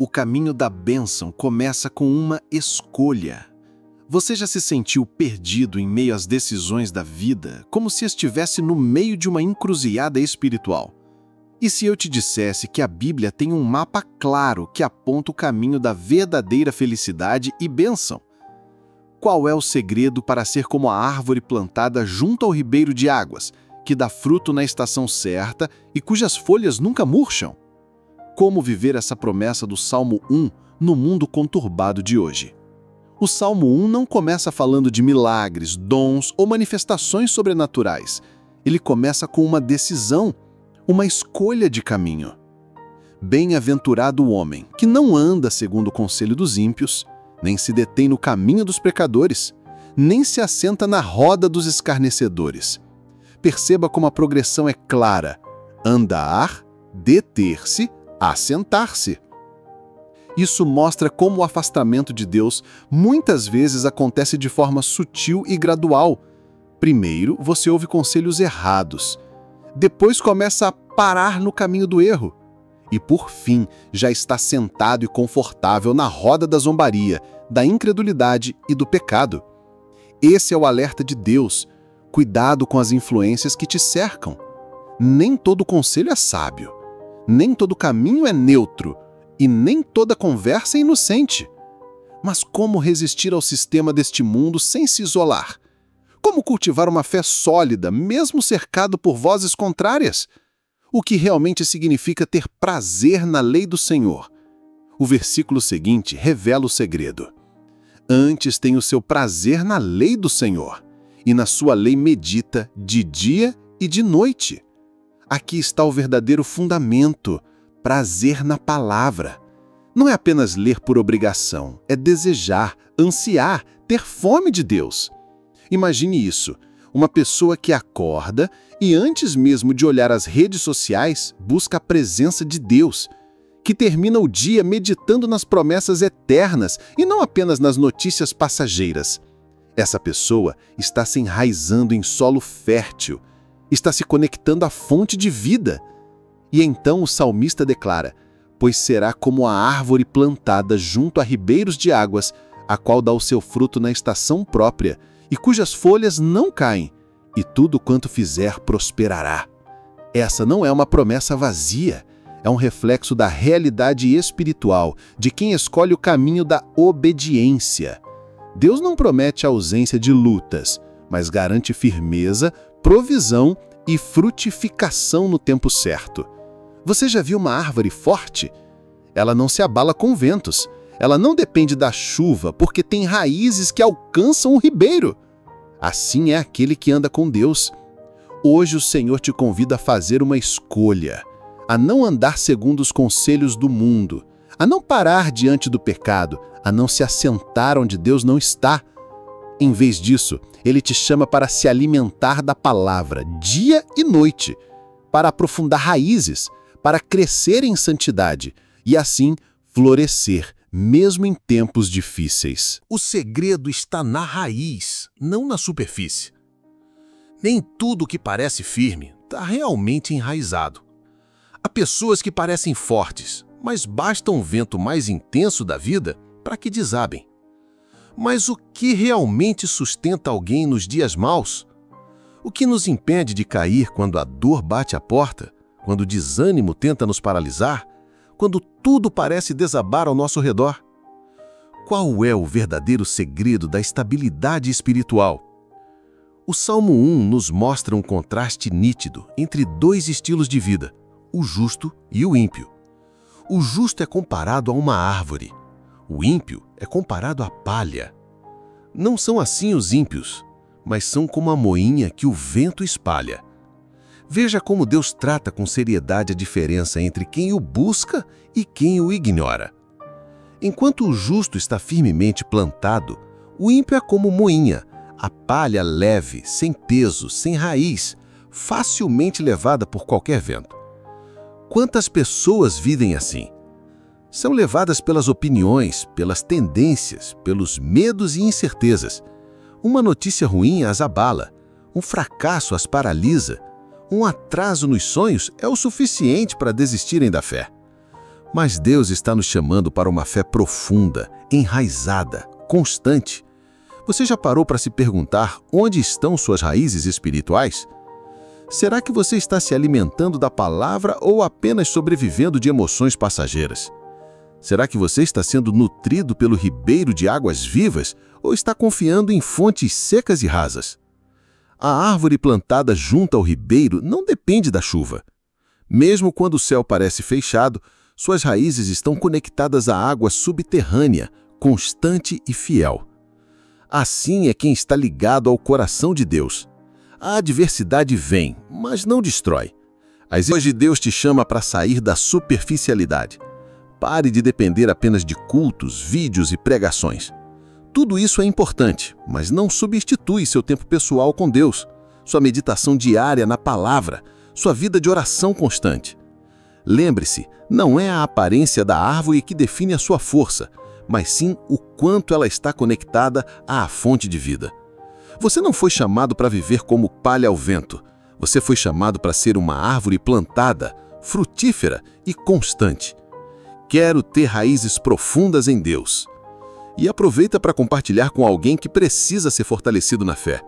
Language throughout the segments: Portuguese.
O caminho da bênção começa com uma escolha. Você já se sentiu perdido em meio às decisões da vida, como se estivesse no meio de uma encruzilhada espiritual? E se eu te dissesse que a Bíblia tem um mapa claro que aponta o caminho da verdadeira felicidade e bênção? Qual é o segredo para ser como a árvore plantada junto ao ribeiro de águas, que dá fruto na estação certa e cujas folhas nunca murcham? Como viver essa promessa do Salmo 1 no mundo conturbado de hoje? O Salmo 1 não começa falando de milagres, dons ou manifestações sobrenaturais. Ele começa com uma decisão, uma escolha de caminho. Bem-aventurado o homem que não anda segundo o conselho dos ímpios, nem se detém no caminho dos pecadores, nem se assenta na roda dos escarnecedores. Perceba como a progressão é clara: andar, deter-se, assentar-se. Isso mostra como o afastamento de Deus muitas vezes acontece de forma sutil e gradual. Primeiro, você ouve conselhos errados. Depois começa a parar no caminho do erro. E por fim, já está sentado e confortável na roda da zombaria, da incredulidade e do pecado. Esse é o alerta de Deus. Cuidado com as influências que te cercam. Nem todo conselho é sábio. Nem todo caminho é neutro. E nem toda conversa é inocente. Mas como resistir ao sistema deste mundo sem se isolar? Como cultivar uma fé sólida, mesmo cercado por vozes contrárias? O que realmente significa ter prazer na lei do Senhor? O versículo seguinte revela o segredo. Antes tem o seu prazer na lei do Senhor, e na sua lei medita de dia e de noite. Aqui está o verdadeiro fundamento: prazer na palavra. Não é apenas ler por obrigação, é desejar, ansiar, ter fome de Deus. Imagine isso, uma pessoa que acorda e antes mesmo de olhar as redes sociais, busca a presença de Deus, que termina o dia meditando nas promessas eternas e não apenas nas notícias passageiras. Essa pessoa está se enraizando em solo fértil, está se conectando à fonte de vida. E então o salmista declara: pois será como a árvore plantada junto a ribeiros de águas, a qual dá o seu fruto na estação própria, e cujas folhas não caem, e tudo quanto fizer prosperará. Essa não é uma promessa vazia, é um reflexo da realidade espiritual de quem escolhe o caminho da obediência. Deus não promete a ausência de lutas, mas garante firmeza, provisão e frutificação no tempo certo. Você já viu uma árvore forte? Ela não se abala com ventos. Ela não depende da chuva porque tem raízes que alcançam o ribeiro. Assim é aquele que anda com Deus. Hoje o Senhor te convida a fazer uma escolha, a não andar segundo os conselhos do mundo, a não parar diante do pecado, a não se assentar onde Deus não está. Em vez disso, Ele te chama para se alimentar da palavra dia e noite, para aprofundar raízes, para crescer em santidade e assim florescer, mesmo em tempos difíceis. O segredo está na raiz, não na superfície. Nem tudo que parece firme está realmente enraizado. Há pessoas que parecem fortes, mas basta um vento mais intenso da vida para que desabem. Mas o que realmente sustenta alguém nos dias maus? O que nos impede de cair quando a dor bate à porta, quando o desânimo tenta nos paralisar, quando tudo parece desabar ao nosso redor? Qual é o verdadeiro segredo da estabilidade espiritual? O Salmo 1 nos mostra um contraste nítido entre dois estilos de vida, o justo e o ímpio. O justo é comparado a uma árvore. O ímpio é comparado à palha. Não são assim os ímpios, mas são como a moinha que o vento espalha. Veja como Deus trata com seriedade a diferença entre quem o busca e quem o ignora. Enquanto o justo está firmemente plantado, o ímpio é como moinha, a palha leve, sem peso, sem raiz, facilmente levada por qualquer vento. Quantas pessoas vivem assim? São levadas pelas opiniões, pelas tendências, pelos medos e incertezas. Uma notícia ruim as abala, um fracasso as paralisa, um atraso nos sonhos é o suficiente para desistirem da fé. Mas Deus está nos chamando para uma fé profunda, enraizada, constante. Você já parou para se perguntar onde estão suas raízes espirituais? Será que você está se alimentando da palavra ou apenas sobrevivendo de emoções passageiras? Será que você está sendo nutrido pelo ribeiro de águas vivas ou está confiando em fontes secas e rasas? A árvore plantada junto ao ribeiro não depende da chuva. Mesmo quando o céu parece fechado, suas raízes estão conectadas à água subterrânea, constante e fiel. Assim é quem está ligado ao coração de Deus. A adversidade vem, mas não destrói. Hoje Deus te chama para sair da superficialidade. Pare de depender apenas de cultos, vídeos e pregações. Tudo isso é importante, mas não substitui seu tempo pessoal com Deus, sua meditação diária na palavra, sua vida de oração constante. Lembre-se, não é a aparência da árvore que define a sua força, mas sim o quanto ela está conectada à fonte de vida. Você não foi chamado para viver como palha ao vento. Você foi chamado para ser uma árvore plantada, frutífera e constante. Quero ter raízes profundas em Deus. E aproveita para compartilhar com alguém que precisa ser fortalecido na fé.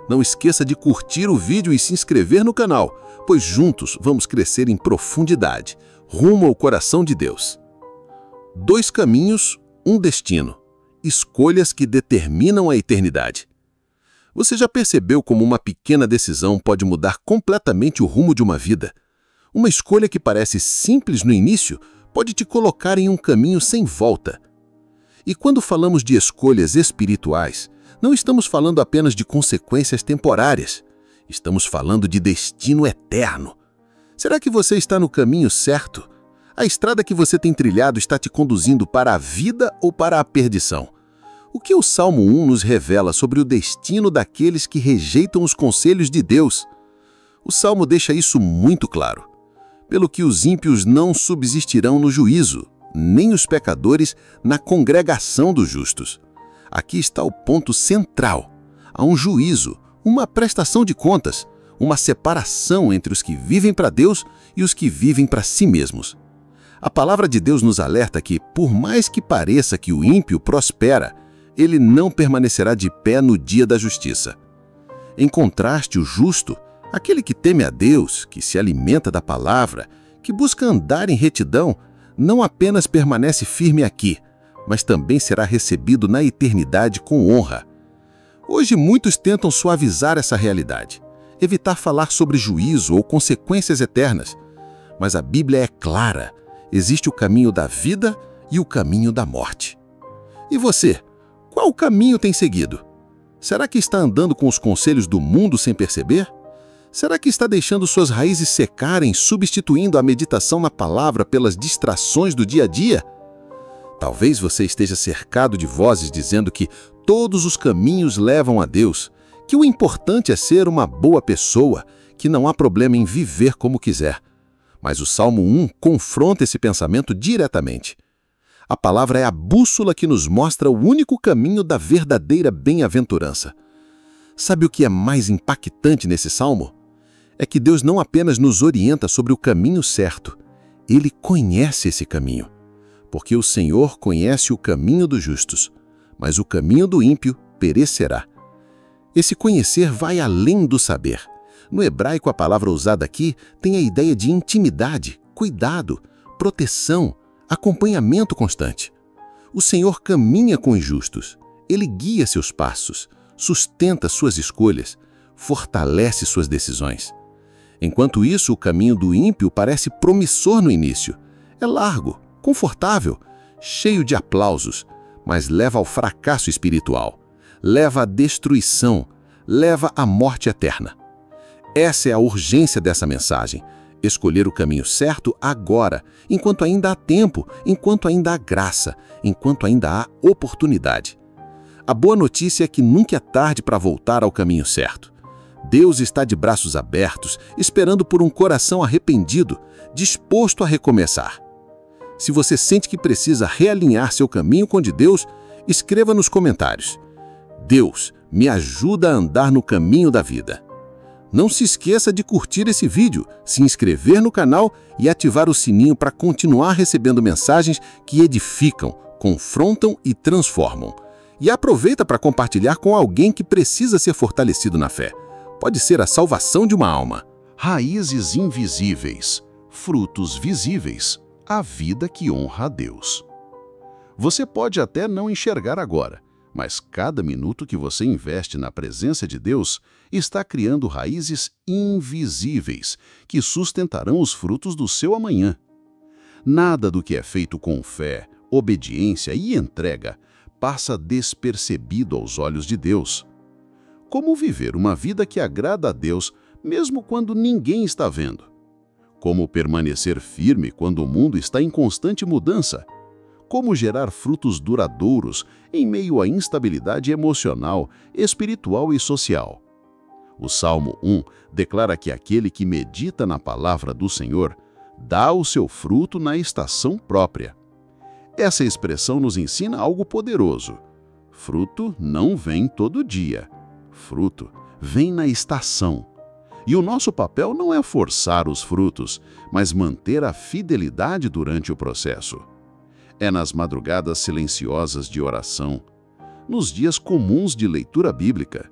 Não esqueça de curtir o vídeo e se inscrever no canal, pois juntos vamos crescer em profundidade, rumo ao coração de Deus. 2 caminhos, um destino. Escolhas que determinam a eternidade. Você já percebeu como uma pequena decisão pode mudar completamente o rumo de uma vida? Uma escolha que parece simples no início pode te colocar em um caminho sem volta. E quando falamos de escolhas espirituais, não estamos falando apenas de consequências temporárias. Estamos falando de destino eterno. Será que você está no caminho certo? A estrada que você tem trilhado está te conduzindo para a vida ou para a perdição? O que o Salmo 1 nos revela sobre o destino daqueles que rejeitam os conselhos de Deus? O Salmo deixa isso muito claro. Pelo que os ímpios não subsistirão no juízo, nem os pecadores na congregação dos justos. Aqui está o ponto central. Há um juízo, uma prestação de contas, uma separação entre os que vivem para Deus e os que vivem para si mesmos. A palavra de Deus nos alerta que, por mais que pareça que o ímpio prospera, ele não permanecerá de pé no dia da justiça. Em contraste, o justo, aquele que teme a Deus, que se alimenta da palavra, que busca andar em retidão, não apenas permanece firme aqui, mas também será recebido na eternidade com honra. Hoje muitos tentam suavizar essa realidade, evitar falar sobre juízo ou consequências eternas. Mas a Bíblia é clara, existe o caminho da vida e o caminho da morte. E você, qual caminho tem seguido? Será que está andando com os conselhos do mundo sem perceber? Será que está deixando suas raízes secarem, substituindo a meditação na palavra pelas distrações do dia a dia? Talvez você esteja cercado de vozes dizendo que todos os caminhos levam a Deus, que o importante é ser uma boa pessoa, que não há problema em viver como quiser. Mas o Salmo 1 confronta esse pensamento diretamente. A palavra é a bússola que nos mostra o único caminho da verdadeira bem-aventurança. Sabe o que é mais impactante nesse salmo? É que Deus não apenas nos orienta sobre o caminho certo, Ele conhece esse caminho. Porque o Senhor conhece o caminho dos justos, mas o caminho do ímpio perecerá. Esse conhecer vai além do saber. No hebraico, a palavra usada aqui tem a ideia de intimidade, cuidado, proteção, acompanhamento constante. O Senhor caminha com os justos. Ele guia seus passos, sustenta suas escolhas, fortalece suas decisões. Enquanto isso, o caminho do ímpio parece promissor no início. É largo, confortável, cheio de aplausos, mas leva ao fracasso espiritual, leva à destruição, leva à morte eterna. Essa é a urgência dessa mensagem. Escolher o caminho certo agora, enquanto ainda há tempo, enquanto ainda há graça, enquanto ainda há oportunidade. A boa notícia é que nunca é tarde para voltar ao caminho certo. Deus está de braços abertos, esperando por um coração arrependido, disposto a recomeçar. Se você sente que precisa realinhar seu caminho com o de Deus, escreva nos comentários: Deus, me ajuda a andar no caminho da vida. Não se esqueça de curtir esse vídeo, se inscrever no canal e ativar o sininho para continuar recebendo mensagens que edificam, confrontam e transformam. E aproveita para compartilhar com alguém que precisa ser fortalecido na fé. Pode ser a salvação de uma alma. Raízes invisíveis, frutos visíveis, a vida que honra a Deus. Você pode até não enxergar agora, mas cada minuto que você investe na presença de Deus está criando raízes invisíveis que sustentarão os frutos do seu amanhã. Nada do que é feito com fé, obediência e entrega passa despercebido aos olhos de Deus. Como viver uma vida que agrada a Deus mesmo quando ninguém está vendo? Como permanecer firme quando o mundo está em constante mudança? Como gerar frutos duradouros em meio à instabilidade emocional, espiritual e social? O Salmo 1 declara que aquele que medita na palavra do Senhor dá o seu fruto na estação própria. Essa expressão nos ensina algo poderoso. Fruto não vem todo dia. Fruto vem na estação. E o nosso papel não é forçar os frutos, mas manter a fidelidade durante o processo. É nas madrugadas silenciosas de oração, nos dias comuns de leitura bíblica,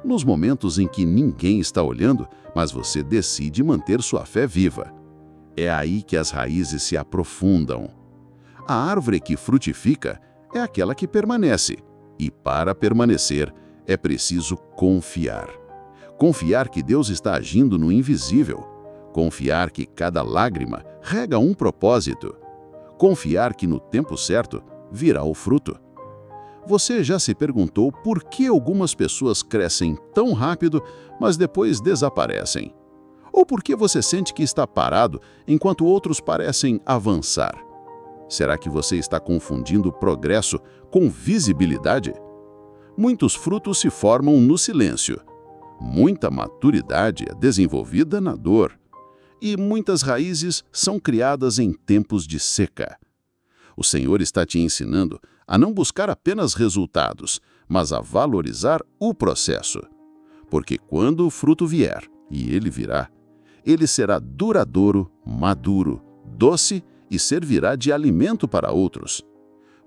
nos momentos em que ninguém está olhando, mas você decide manter sua fé viva. É aí que as raízes se aprofundam. A árvore que frutifica é aquela que permanece, e para permanecer é preciso confiar. Confiar que Deus está agindo no invisível. Confiar que cada lágrima rega um propósito. Confiar que no tempo certo virá o fruto. Você já se perguntou por que algumas pessoas crescem tão rápido, mas depois desaparecem? Ou por que você sente que está parado enquanto outros parecem avançar? Será que você está confundindo progresso com visibilidade? Muitos frutos se formam no silêncio. Muita maturidade é desenvolvida na dor. E muitas raízes são criadas em tempos de seca. O Senhor está te ensinando a não buscar apenas resultados, mas a valorizar o processo. Porque quando o fruto vier, e ele virá, ele será duradouro, maduro, doce e servirá de alimento para outros.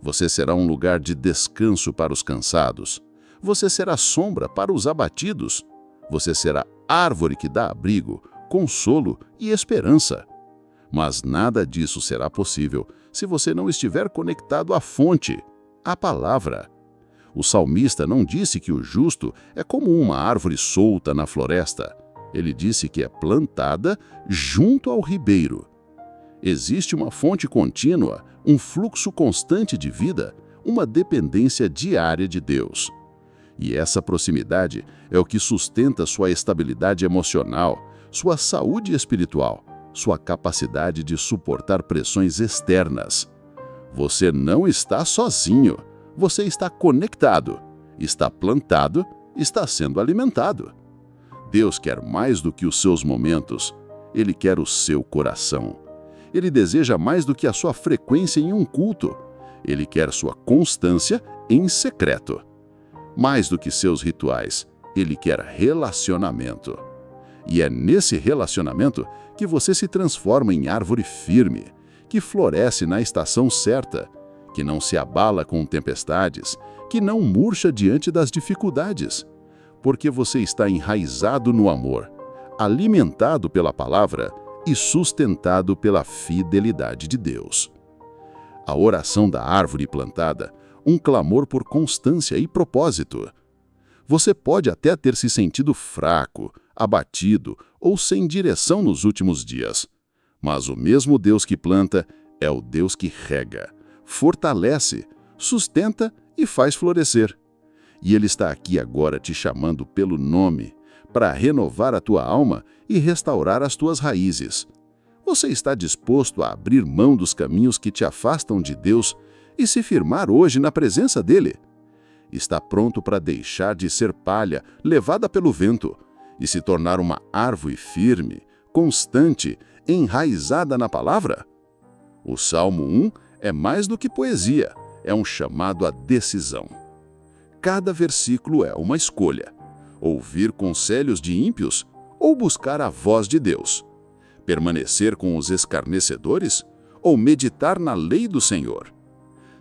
Você será um lugar de descanso para os cansados. Você será sombra para os abatidos. Você será árvore que dá abrigo, consolo e esperança. Mas nada disso será possível se você não estiver conectado à fonte, à palavra. O salmista não disse que o justo é como uma árvore solta na floresta. Ele disse que é plantada junto ao ribeiro. Existe uma fonte contínua, um fluxo constante de vida, uma dependência diária de Deus. E essa proximidade é o que sustenta sua estabilidade emocional, sua saúde espiritual, sua capacidade de suportar pressões externas. Você não está sozinho, você está conectado, está plantado, está sendo alimentado. Deus quer mais do que os seus momentos, Ele quer o seu coração. Ele deseja mais do que a sua frequência em um culto. Ele quer sua constância em secreto. Mais do que seus rituais, Ele quer relacionamento. E é nesse relacionamento que você se transforma em árvore firme, que floresce na estação certa, que não se abala com tempestades, que não murcha diante das dificuldades, porque você está enraizado no amor, alimentado pela palavra e sustentado pela fidelidade de Deus. A oração da árvore plantada, um clamor por constância e propósito. Você pode até ter se sentido fraco, abatido ou sem direção nos últimos dias. Mas o mesmo Deus que planta é o Deus que rega, fortalece, sustenta e faz florescer. E Ele está aqui agora te chamando pelo nome, para renovar a tua alma e restaurar as tuas raízes. Você está disposto a abrir mão dos caminhos que te afastam de Deus e se firmar hoje na presença dEle? Está pronto para deixar de ser palha levada pelo vento e se tornar uma árvore firme, constante, enraizada na palavra? O Salmo 1 é mais do que poesia, é um chamado à decisão. Cada versículo é uma escolha: ouvir conselhos de ímpios ou buscar a voz de Deus? Permanecer com os escarnecedores ou meditar na lei do Senhor?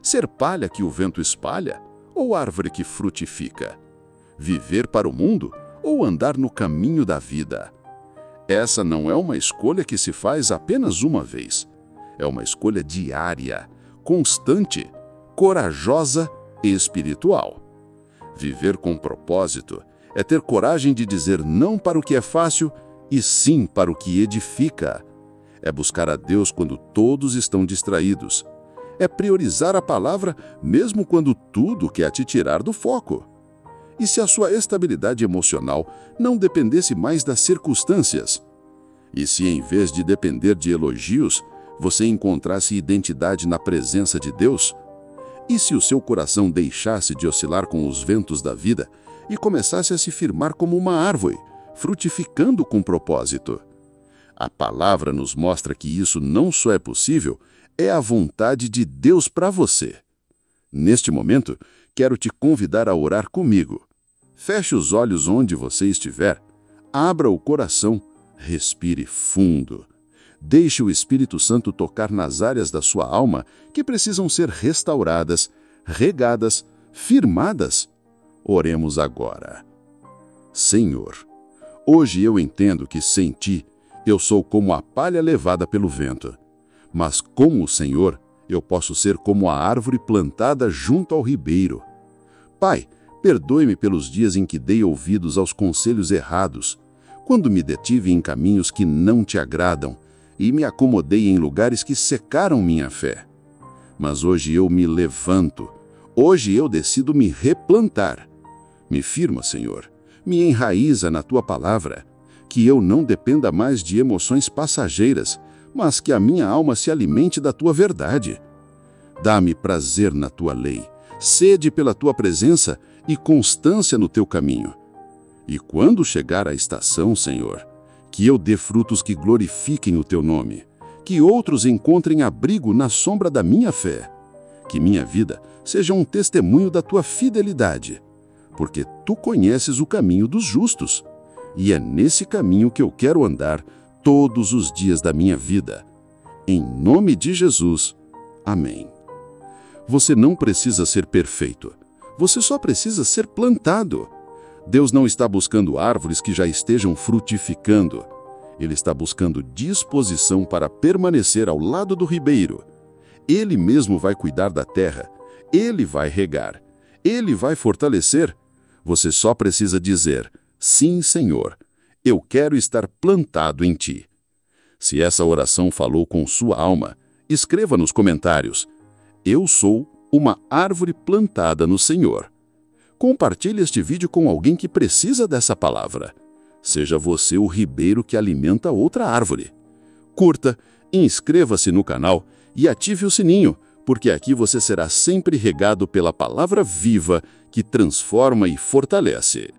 Ser palha que o vento espalha ou árvore que frutifica? Viver para o mundo ou andar no caminho da vida? Essa não é uma escolha que se faz apenas uma vez. É uma escolha diária, constante, corajosa e espiritual. Viver com propósito é ter coragem de dizer não para o que é fácil e sim para o que edifica. É buscar a Deus quando todos estão distraídos. É priorizar a palavra mesmo quando tudo quer te tirar do foco. E se a sua estabilidade emocional não dependesse mais das circunstâncias? E se em vez de depender de elogios, você encontrasse identidade na presença de Deus? E se o seu coração deixasse de oscilar com os ventos da vida e começasse a se firmar como uma árvore, frutificando com propósito? A palavra nos mostra que isso não só é possível, é a vontade de Deus para você. Neste momento, quero te convidar a orar comigo. Feche os olhos onde você estiver, abra o coração, respire fundo. Deixe o Espírito Santo tocar nas áreas da sua alma que precisam ser restauradas, regadas, firmadas. Oremos agora. Senhor, hoje eu entendo que sem Ti eu sou como a palha levada pelo vento. Mas com o Senhor eu posso ser como a árvore plantada junto ao ribeiro. Pai, perdoe-me pelos dias em que dei ouvidos aos conselhos errados, quando me detive em caminhos que não Te agradam e me acomodei em lugares que secaram minha fé. Mas hoje eu me levanto, hoje eu decido me replantar. Me firma, Senhor, me enraiza na Tua palavra, que eu não dependa mais de emoções passageiras, mas que a minha alma se alimente da Tua verdade. Dá-me prazer na Tua lei, sede pela Tua presença e constância no Teu caminho. E quando chegar a estação, Senhor, que eu dê frutos que glorifiquem o Teu nome, que outros encontrem abrigo na sombra da minha fé, que minha vida seja um testemunho da Tua fidelidade, porque Tu conheces o caminho dos justos, e é nesse caminho que eu quero andar todos os dias da minha vida. Em nome de Jesus. Amém. Você não precisa ser perfeito. Você só precisa ser plantado. Deus não está buscando árvores que já estejam frutificando. Ele está buscando disposição para permanecer ao lado do ribeiro. Ele mesmo vai cuidar da terra. Ele vai regar. Ele vai fortalecer. Você só precisa dizer: sim, Senhor, eu quero estar plantado em Ti. Se essa oração falou com sua alma, escreva nos comentários: eu sou uma árvore plantada no Senhor. Compartilhe este vídeo com alguém que precisa dessa palavra. Seja você o ribeiro que alimenta outra árvore. Curta, inscreva-se no canal e ative o sininho, porque aqui você será sempre regado pela palavra viva que transforma e fortalece.